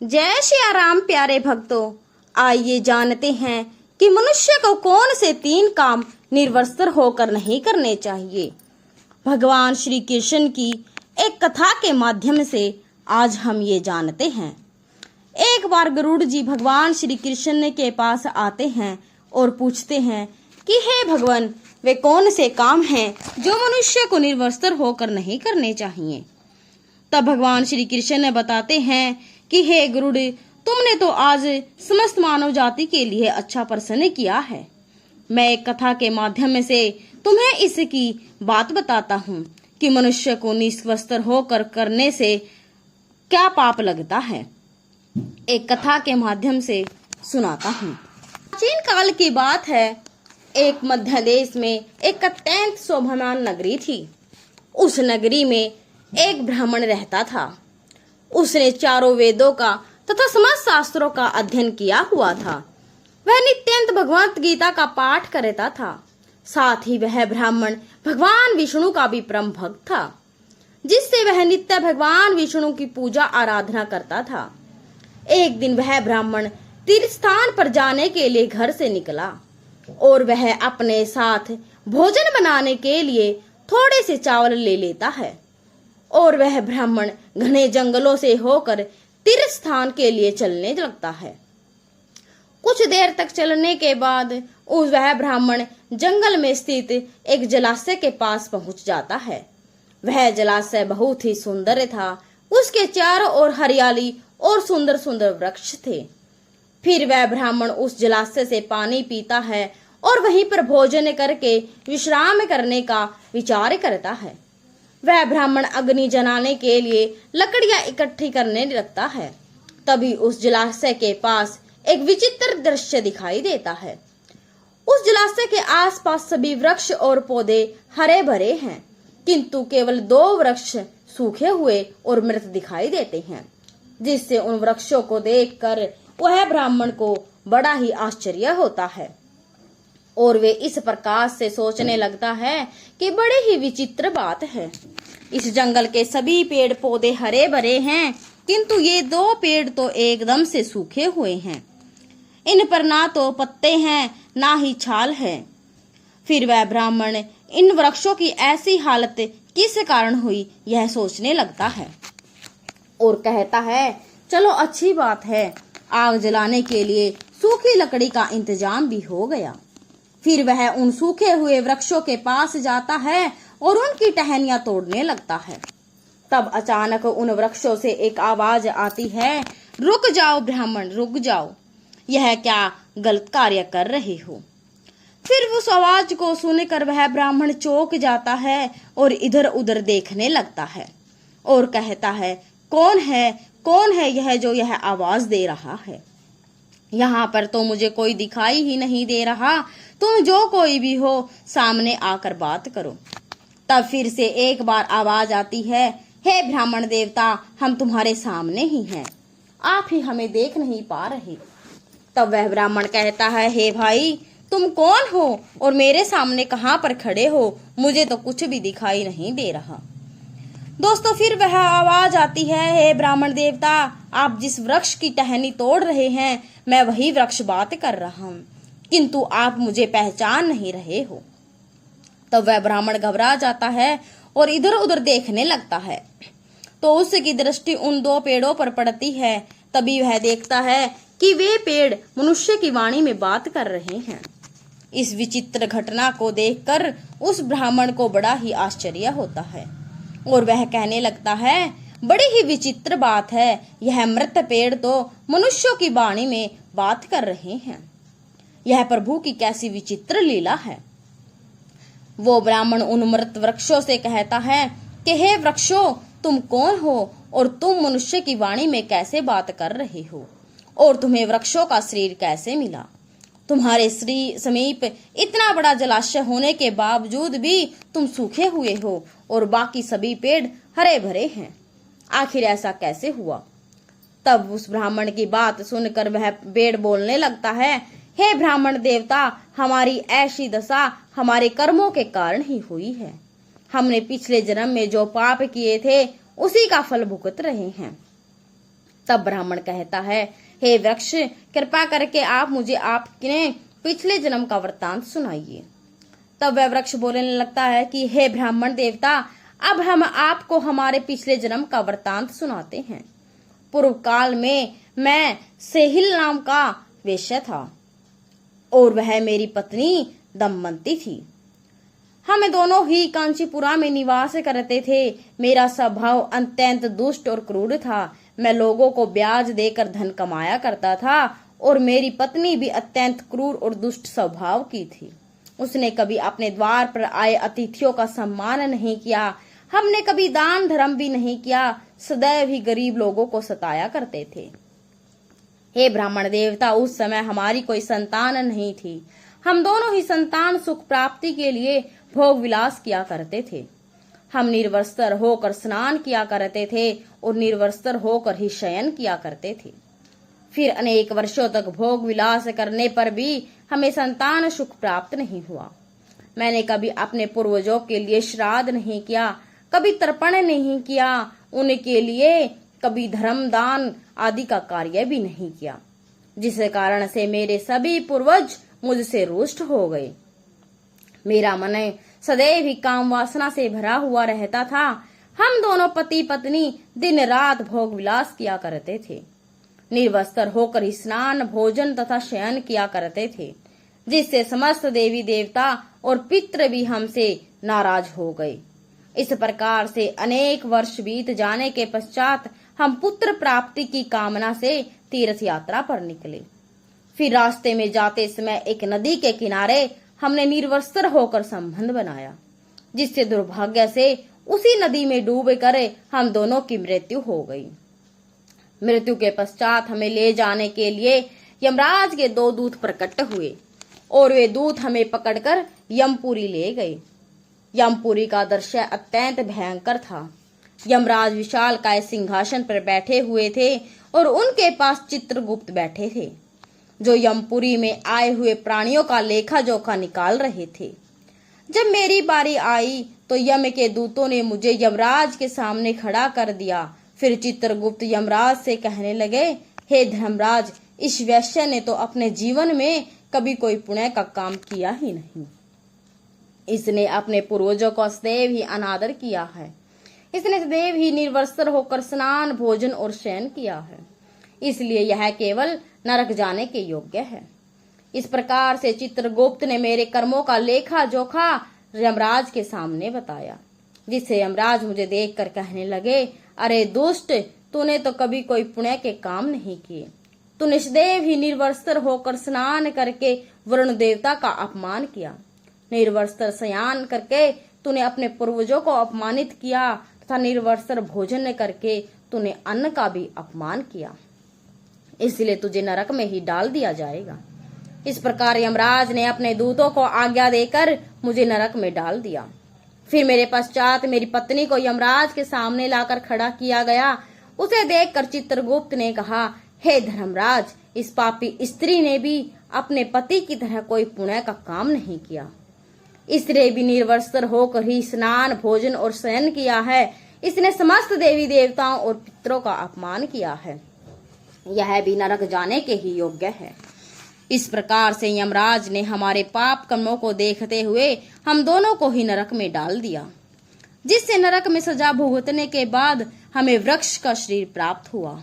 जय श्री राम प्यारे भक्तों, आइए जानते हैं कि मनुष्य को कौन से 3 काम निर्वस्त्र होकर नहीं करने चाहिए। भगवान श्री कृष्ण की एक कथा के माध्यम से आज हम ये जानते हैं। एक बार गरुड़ जी भगवान श्री कृष्ण के पास आते हैं और पूछते हैं कि हे भगवान, वे कौन से काम हैं जो मनुष्य को निर्वस्त्र होकर नहीं करने चाहिए। तब भगवान श्री कृष्ण बताते हैं कि हे गरुड़, तुमने तो आज समस्त मानव जाति के लिए अच्छा प्रश्न किया है। मैं एक कथा के माध्यम से तुम्हें इसकी बात बताता हूँ कि मनुष्य को निवस्त्र होकर करने से क्या पाप लगता है। एक कथा के माध्यम से सुनाता हूँ। प्राचीन काल की बात है। एक मध्य देश में एक अत्यंत शोभामान नगरी थी। उस नगरी में एक ब्राह्मण रहता था। उसने चारों वेदों का तथा समस्त शास्त्रों का अध्ययन किया हुआ था। वह नित्यंत भगवत गीता का पाठ करता था। साथ ही वह ब्राह्मण भगवान विष्णु का भी परम भक्त था, जिससे वह नित्य भगवान विष्णु की पूजा आराधना करता था। एक दिन वह ब्राह्मण तीर्थ स्थान पर जाने के लिए घर से निकला और वह अपने साथ भोजन बनाने के लिए थोड़े से चावल ले लेता है और वह ब्राह्मण घने जंगलों से होकर तीर्थ स्थान के लिए चलने लगता है। कुछ देर तक चलने के बाद वह ब्राह्मण जंगल में स्थित एक जलाशय के पास पहुंच जाता है। वह जलाशय बहुत ही सुंदर था। उसके चारों ओर हरियाली और सुंदर सुंदर वृक्ष थे। फिर वह ब्राह्मण उस जलाशय से पानी पीता है और वहीं पर भोजन करके विश्राम करने का विचार करता है। वह ब्राह्मण अग्नि जलाने के लिए लकड़ियां इकट्ठी करने लगता है। तभी उस जलाशय के पास एक विचित्र दृश्य दिखाई देता है। उस जलाशय के आसपास सभी वृक्ष और पौधे हरे भरे हैं, किंतु केवल 2 वृक्ष सूखे हुए और मृत दिखाई देते हैं, जिससे उन वृक्षों को देखकर वह ब्राह्मण को बड़ा ही आश्चर्य होता है और वे इस प्रकार से सोचने लगता है कि बड़े ही विचित्र बात है। इस जंगल के सभी पेड़ पौधे हरे भरे हैं, किंतु ये 2 पेड़ तो एकदम से सूखे हुए हैं। इन पर ना तो पत्ते हैं ना ही छाल है। फिर वह ब्राह्मण इन वृक्षों की ऐसी हालत किस कारण हुई यह सोचने लगता है और कहता है, चलो अच्छी बात है, आग जलाने के लिए सूखी लकड़ी का इंतजाम भी हो गया। फिर वह उन सूखे हुए वृक्षों के पास जाता है और उनकी टहनियां तोड़ने लगता है। तब अचानक उन वृक्षों से एक आवाज आती है, रुक जाओ ब्राह्मण, रुक जाओ, यह क्या गलत कार्य कर रहे हो। फिर उस आवाज को सुनकर वह ब्राह्मण चौंक जाता है और इधर उधर देखने लगता है और कहता है, कौन है यह जो यह आवाज दे रहा है। यहाँ पर तो मुझे कोई दिखाई ही नहीं दे रहा। तुम जो कोई भी हो सामने आकर बात करो। तब फिर से एक बार आवाज आती है, हे ब्राह्मण देवता, हम तुम्हारे सामने ही हैं, आप ही हमें देख नहीं पा रहे। तब वह ब्राह्मण कहता है, हे भाई, तुम कौन हो और मेरे सामने कहाँ पर खड़े हो, मुझे तो कुछ भी दिखाई नहीं दे रहा। दोस्तों, फिर वह आवाज आती है, हे ब्राह्मण देवता, आप जिस वृक्ष की टहनी तोड़ रहे हैं, मैं वही वृक्ष बात कर रहा हूँ, किंतु आप मुझे पहचान नहीं रहे हो। तब वह ब्राह्मण घबरा जाता है और इधर उधर देखने लगता है। तो उसकी दृष्टि उन 2 पेड़ों पर पड़ती है। तभी वह देखता है कि वे पेड़ मनुष्य की वाणी में बात कर रहे हैं। इस विचित्र घटना को देखकर उस ब्राह्मण को बड़ा ही आश्चर्य होता है और वह कहने लगता है, बड़ी ही विचित्र बात है, यह मृत पेड़ तो मनुष्यों की वाणी में बात कर रहे हैं। यह प्रभु की कैसी विचित्र लीला है। वो ब्राह्मण उन मृत वृक्षों से कहता है कि हे वृक्षों, तुम कौन हो और तुम मनुष्य की वाणी में कैसे बात कर रहे हो और तुम्हें वृक्षों का शरीर कैसे मिला। तुम्हारे समीप इतना बड़ा जलाशय होने के बावजूद भी तुम सूखे हुए हो और बाकी सभी पेड़ हरे भरे हैं। आखिर ऐसा कैसे हुआ। तब उस ब्राह्मण की बात सुनकर वह पेड़ बोलने लगता है, हे ब्राह्मण देवता, हमारी ऐसी दशा हमारे कर्मों के कारण ही हुई है। हमने पिछले जन्म में जो पाप किए थे उसी का फल भुगत रहे हैं। तब ब्राह्मण कहता है, हे वृक्ष, कृपा करके आप मुझे आपने पिछले जन्म का वृत्तांत सुनाइए। तब वह वृक्ष बोलने लगता है कि हे ब्राह्मण देवता, अब हम आपको हमारे पिछले जन्म का वृत्तांत सुनाते हैं। पूर्व काल में मैं सेहिल नाम का वेश्या था और वह मेरी पत्नी दमयंती थी। हम दोनों ही कांचीपुरा में निवास करते थे। मेरा स्वभाव अत्यंत दुष्ट और क्रूर था। मैं लोगों को ब्याज देकर धन कमाया करता था और मेरी पत्नी भी अत्यंत क्रूर और दुष्ट स्वभाव की थी। उसने कभी अपने द्वार पर आए अतिथियों का सम्मान नहीं किया। हमने कभी दान धर्म भी नहीं किया, सदैव ही गरीब लोगों को सताया करते थे। हे ब्राह्मण देवता, उस समय हमारी कोई संतान नहीं थी। हम दोनों ही संतान सुख प्राप्ति के लिए भोग विलास किया करते थे। हम निर्वस्त्र होकर स्नान किया करते थे और निर्वस्त्र होकर ही शयन किया करते थे। फिर अनेक वर्षों तक भोग विलास करने पर भी हमें संतान सुख प्राप्त नहीं हुआ। मैंने कभी अपने पूर्वजों के लिए श्राद्ध नहीं किया, कभी तर्पण नहीं किया, उनके लिए कभी धर्म दान आदि का कार्य भी नहीं किया, जिस कारण से मेरे सभी पूर्वज मुझसे रुष्ट हो गए। मेरा मन सदैव ही काम वासना से भरा हुआ रहता था। हम दोनों पति पत्नी दिन रात भोग विलास किया करते थे। निर्वस्त्र होकर ही स्नान, भोजन तथा शयन किया करते थे, जिससे समस्त देवी देवता और पितृ भी हमसे नाराज हो गए। इस प्रकार से अनेक वर्ष बीत जाने के पश्चात हम पुत्र प्राप्ति की कामना से तीर्थ यात्रा पर निकले। फिर रास्ते में जाते समय एक नदी के किनारे हमने निर्वस्त्र होकर संबंध बनाया, जिससे दुर्भाग्य से उसी नदी में डूब कर हम दोनों की मृत्यु हो गई। मृत्यु के पश्चात हमें ले जाने के लिए यमराज के 2 दूत प्रकट हुए और वे दूत हमें पकड़कर यमपुरी ले गए। यमपुरी का दृश्य अत्यंत भयंकर था। यमराज विशालकाय सिंहासन पर बैठे हुए थे और उनके पास चित्रगुप्त बैठे थे, जो यमपुरी में आए हुए प्राणियों का लेखा जोखा निकाल रहे थे। जब मेरी बारी आई तो यम के दूतों ने मुझे यमराज के सामने खड़ा कर दिया। फिर चित्रगुप्त यमराज से कहने लगे, हे धर्मराज, इस वैश्य ने तो अपने जीवन में कभी कोई पुण्य का काम किया ही नहीं। इसने अपने पूर्वजों को सदैव ही अनादर किया है। इसने सदैव ही निर्वस्त्र होकर स्नान, भोजन और शयन किया है, इसलिए यह केवल नरक जाने के योग्य है। इस प्रकार से चित्रगुप्त ने मेरे कर्मों का लेखा जोखा यमराज के सामने बताया, जिससे यमराज मुझे देखकर कहने लगे, अरे दुष्ट, तूने तो कभी कोई पुण्य के काम नहीं किए। तूने सदैव ही निर्वस्त्र होकर स्नान करके वरुण देवता का अपमान किया। निर्वस्त्र शयन करके तूने अपने पूर्वजों को अपमानित किया तथा निर्वस्त्र भोजन करके तूने अन्न का भी अपमान किया, इसलिए तुझे नरक में ही डाल दिया जाएगा। इस प्रकार यमराज ने अपने दूतों को आज्ञा देकर मुझे नरक में डाल दिया। फिर मेरे पश्चात मेरी पत्नी को यमराज के सामने लाकर खड़ा किया गया। उसे देखकर चित्रगुप्त ने कहा, हे धर्मराज, इस पापी स्त्री ने भी अपने पति की तरह कोई पुण्य का काम नहीं किया। इसने भी निर्वस्त्र होकर ही स्नान, भोजन और शयन किया है। इसने समस्त देवी देवताओं और पितरों का अपमान किया है। यह भी नरक जाने के ही योग्य है। इस प्रकार से यमराज ने हमारे पाप कर्मों को देखते हुए हम दोनों को ही नरक में डाल दिया, जिससे नरक में सजा भुगतने के बाद हमें वृक्ष का शरीर प्राप्त हुआ।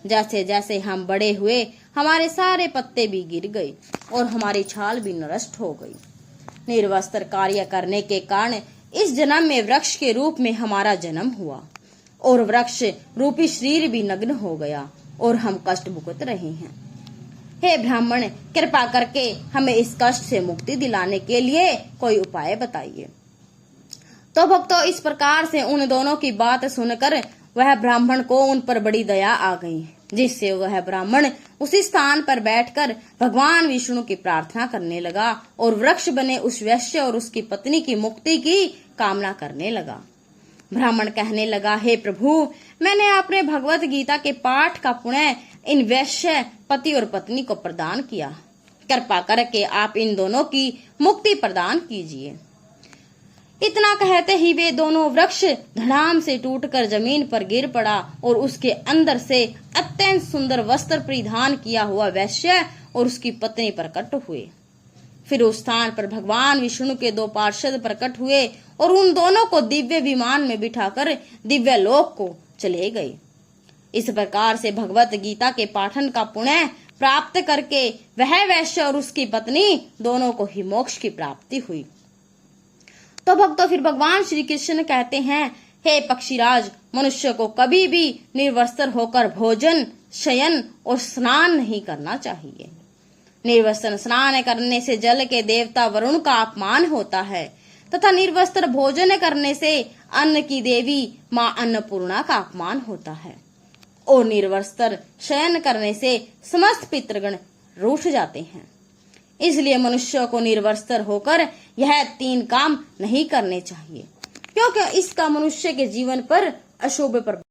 जैसे जैसे हम बड़े हुए, हमारे सारे पत्ते भी गिर गए और हमारी छाल भी नष्ट हो गई। निर्वस्त्र कार्य करने के कारण इस जन्म में वृक्ष के रूप में हमारा जन्म हुआ और वृक्ष रूपी शरीर भी नग्न हो गया और हम कष्ट भुगत रहे हैं। हे ब्राह्मण, कृपा करके हमें इस कष्ट से मुक्ति दिलाने के लिए कोई उपाय बताइए। तो भक्तों, इस प्रकार से उन दोनों की बात सुनकर वह ब्राह्मण को उन पर बड़ी दया आ गई, जिससे वह ब्राह्मण उसी स्थान पर बैठकर भगवान विष्णु की प्रार्थना करने लगा और वृक्ष बने उस वैश्य और उसकी पत्नी की मुक्ति की कामना करने लगा। ब्राह्मण कहने लगा, हे प्रभु, मैंने अपने भगवत गीता के पाठ का पुण्य इन वैश्य पति और पत्नी को प्रदान किया। कृपा करके आप इन दोनों की मुक्ति प्रदान कीजिए। इतना कहते ही वे दोनों वृक्ष धड़ाम से टूटकर जमीन पर गिर पड़ा और उसके अंदर से अत्यंत सुंदर वस्त्र परिधान किया हुआ वैश्य और उसकी पत्नी प्रकट हुए। फिर उस स्थान पर भगवान विष्णु के 2 पार्षद प्रकट हुए और उन दोनों को दिव्य विमान में बिठाकर दिव्य लोक को चले गए। इस प्रकार से भगवत गीता के पाठन का पुण्य प्राप्त करके वह वैश्य और उसकी पत्नी दोनों को ही मोक्ष की प्राप्ति हुई। तो भक्तों, फिर भगवान श्री कृष्ण कहते हैं, हे पक्षीराज, मनुष्य को कभी भी निर्वस्त्र होकर भोजन, शयन और स्नान नहीं करना चाहिए। निर्वस्त्र स्नान करने से जल के देवता वरुण का अपमान होता है तथा निर्वस्त्र भोजन करने से अन्न की देवी मां अन्नपूर्णा का अपमान होता है और निर्वस्त्र शयन करने से समस्त पितृगण रूठ जाते हैं। इसलिए मनुष्य को निर्वस्त्र होकर यह 3 काम नहीं करने चाहिए, क्योंकि इसका मनुष्य के जीवन पर अशुभ प्रभाव